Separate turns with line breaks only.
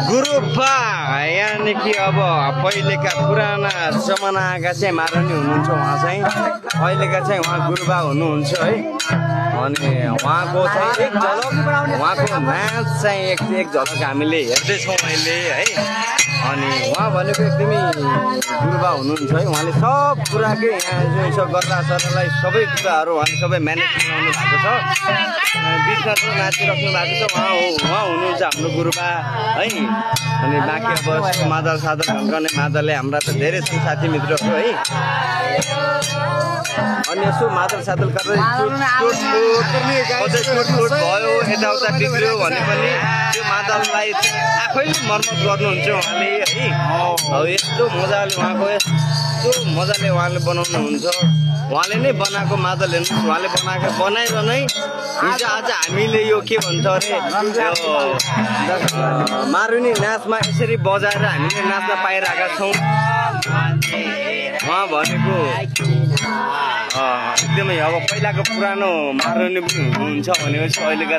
गुरुबा यानी कि अब पहिलेका पुराना जमानाका चाहिँ मारुनी हुनुहुन्छ उहाँ चाहिँ अहिलेका चाहिँ उहाँ गुरुबा हुनुहुन्छ है अनि उहाँको चाहिँ एक झलक उहाँको नाच चाहिँ एक झलक हामीले हेर्दैछौँ अहिले है अनि उहाँ भनेको एकदमै गुरुबा हुनुहुन्छ है उहाँले सब कुराकै यहाँ यसो गर्दा सरलाई सबै कुराहरू उहाँले सबै म्यानेज गराउनु भएको छ बिचमा जो नाचिराख्नु भएको छ उहाँ हुनुहुन्छ हाम्रो गुरुबा है अनि बाँकी अब मादल सादल ढल्काउने मादलले हाम्रा त धेरै छन् साथी मित्रहरू है अनि यसो मादल सादल गर्दै चोट भयो यताउता बिग्रियो भने पनि त्यो मादललाई आफैले मर्मत गर्नुहुन्छ उहाँले है अब यस्तो मजाले उहाँको यस्तो मजाले उहाँले बनाउनुहुन्छ उहाँले नै बनाएको मादल हेर्नुहोस् उहाँले बनाएर नै हिजो आज हामीले यो के भन्छ अरे मारुनी नाचमा यसरी बजाएर हामीले नाच्न पाइरहेका छौँ उहाँ भनेको एकदमै अब पहिलाको पुरानो मारुनी पनि हुनुहुन्छ भनेपछि अहिलेका